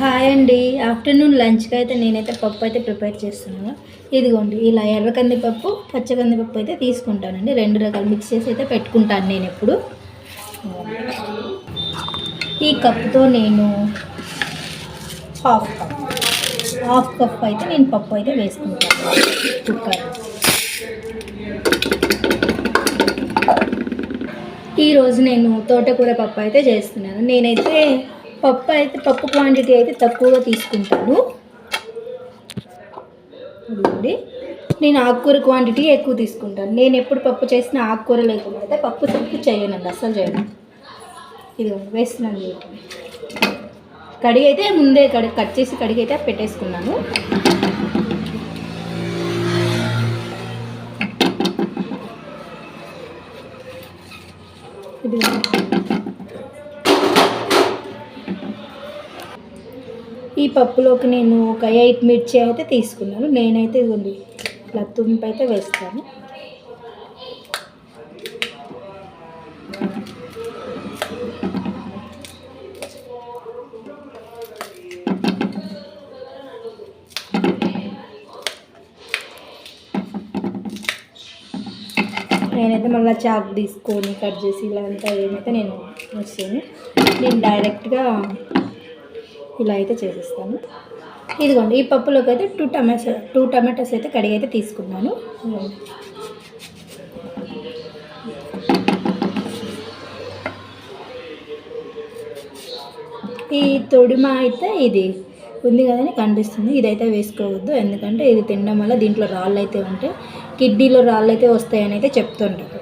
Hi అండి. Afternoon లంచ్కి అయితే నేనైతే పప్పు అయితే ప్రిపేర్ చేస్తున్నాను. ఇదిగోండి ఇలా ఎర్ర కందిపప్పు పచ్చ కందిపప్పు అయితే తీసుకుంటానండి. 2 రకాలు మిక్స్ చేసి అయితే పెట్టుకుంటాను నేను ఎప్పుడు. ఈ కప్తో నేను హాఫ్ కప్ అయితే నేను పప్పు అయితే వేసుకుంటాను కుక్కర్. ఈరోజు నేను తోటకూర పప్పు అయితే చేస్తున్నాను. నేనైతే పప్పు క్వాంటిటీ అయితే తక్కువగా తీసుకుంటాను. నేను ఆకుకూర క్వాంటిటీ ఎక్కువ తీసుకుంటాను. నేను ఎప్పుడు పప్పు చేసిన ఆకుకూర లేకుండా అయితే పప్పు చేయనండి, అస్సలు చేయను. ఇది వేస్తున్నాను. కడిగి అయితే ముందే కట్ చేసి కడిగి అయితే పెట్టేసుకున్నాను. ఇది ఈ పప్పులోకి నేను ఒక 8 మిర్చి అయితే తీసుకున్నాను. నేనైతే ఇదిగోండి ఇలా తుంపు అయితే వేస్తాను. నేనైతే మళ్ళీ చాక్ తీసుకొని కట్ చేసి ఇలా అంతా ఏమైతే నేను వస్తాను. నేను డైరెక్ట్గా ఇలా అయితే చేసేస్తాను. ఇదిగోండి ఈ పప్పులోకి అయితే 2 టమాటోస్ అయితే కడిగి అయితే తీసుకున్నాను. ఈ తొడిమ అయితే ఇది ఉంది కదని కనిపిస్తుంది. ఇదైతే వేసుకోవద్దు, ఎందుకంటే ఇది తినడం వల్ల దీంట్లో రాళ్ళు అయితే ఉంటాయి, కిడ్నీలో రాళ్ళు అయితే వస్తాయని అయితే చెప్తుంటారు.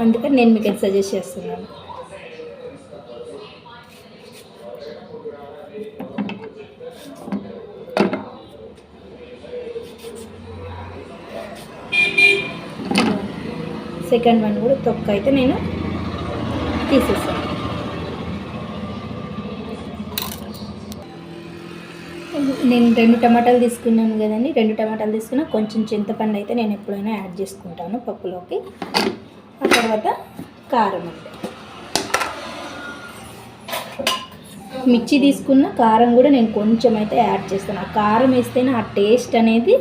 అందుకని నేను మీకు సజెస్ట్ చేస్తున్నాను. సెకండ్ వన్ కూడా తొక్క అయితే నేను తీసేసాను. నేను 2 టమాటాలు తీసుకున్నాను కదండి. 2 టమాటాలు తీసుకున్నా, కొంచెం చింతపండు అయితే నేను ఎప్పుడైనా యాడ్ చేసుకుంటాను పప్పులోకి. ఆ తర్వాత కారం అంటే మిర్చి తీసుకున్న కారం కూడా నేను కొంచెం అయితే యాడ్ చేస్తాను. ఆ కారం వేస్తేనే ఆ టేస్ట్ అనేది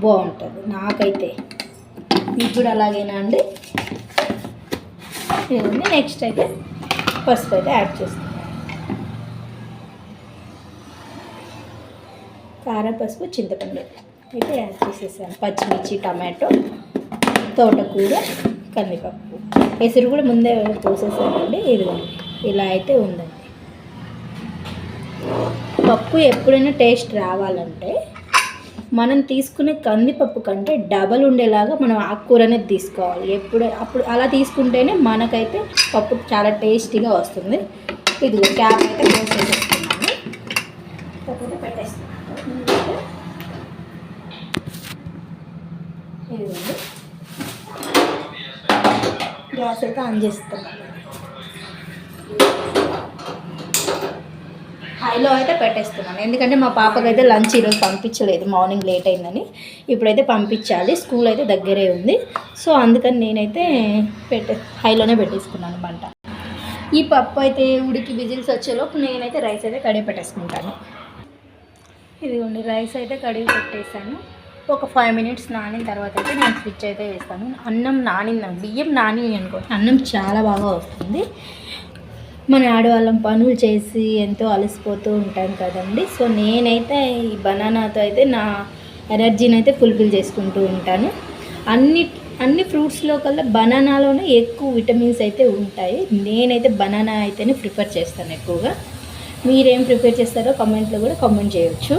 బాగుంటుంది నాకైతే. మీకు కూడా అలాగేనా అండి? ఇదిగోండి. నెక్స్ట్ అయితే పసుపు అయితే యాడ్ చేస్తాను. కారం, పసుపు, చింతపండు అయితే యాడ్ చేసేసాను. పచ్చిమిర్చి, టమాటో, తోటకూర, కందిపప్పు, ఎసురు కూడా ముందే పోసేసానండి. ఇదిగోండి ఇలా అయితే ఉందండి. పప్పు ఎప్పుడైనా టేస్ట్ రావాలంటే మనం తీసుకునే కందిపప్పు కంటే డబల్ ఉండేలాగా మనం ఆకుకూర అనేది తీసుకోవాలి. అప్పుడు అలా తీసుకుంటేనే మనకైతే పప్పు చాలా టేస్టీగా వస్తుంది. ఇది క్యాప్ అయితే క్లోజ్ చేసేస్తున్నాను, కాకపోతే పెట్టేస్తున్నాను. ఇదిగోండి గ్యాస్ అయితే ఆన్ చేస్తున్నాను. హైలో అయితే పెట్టేస్తున్నాను, ఎందుకంటే మా పాపకైతే లంచ్ ఈరోజు పంపించలేదు, మార్నింగ్ లేట్ అయిందని. ఇప్పుడైతే పంపించాలి, స్కూల్ అయితే దగ్గరే ఉంది. సో అందుకని నేనైతే హైలోనే పెట్టేసుకున్నాను మంట. ఈ పప్పు అయితే ఉడికి విజిల్స్ వచ్చేలోపు నేనైతే రైస్ అయితే కడిగి పెట్టేసుకుంటాను. ఇదిగోండి రైస్ అయితే కడిగి పెట్టేసాను. ఒక 5 మినిట్స్ నానిన తర్వాత అయితే నేను స్విచ్ అయితే వేస్తాను. అన్నం బియ్యం నాని అనుకో, అన్నం చాలా బాగా వస్తుంది. మన ఆడవాళ్ళం పనులు చేసి ఎంతో అలసిపోతూ ఉంటాం కదండి. సో నేనైతే ఈ బనానాతో అయితే నా ఎనర్జీని అయితే ఫుల్ఫిల్ చేసుకుంటూ ఉంటాను. అన్ని ఫ్రూట్స్లో కల్లా బనానాలోనే ఎక్కువ విటమిన్స్ అయితే ఉంటాయి. నేనైతే బనానా అయితేనే ప్రిఫర్ చేస్తాను ఎక్కువగా. మీరేం ప్రిఫర్ చేస్తారో కామెంట్లో కూడా కామెంట్ చేయొచ్చు.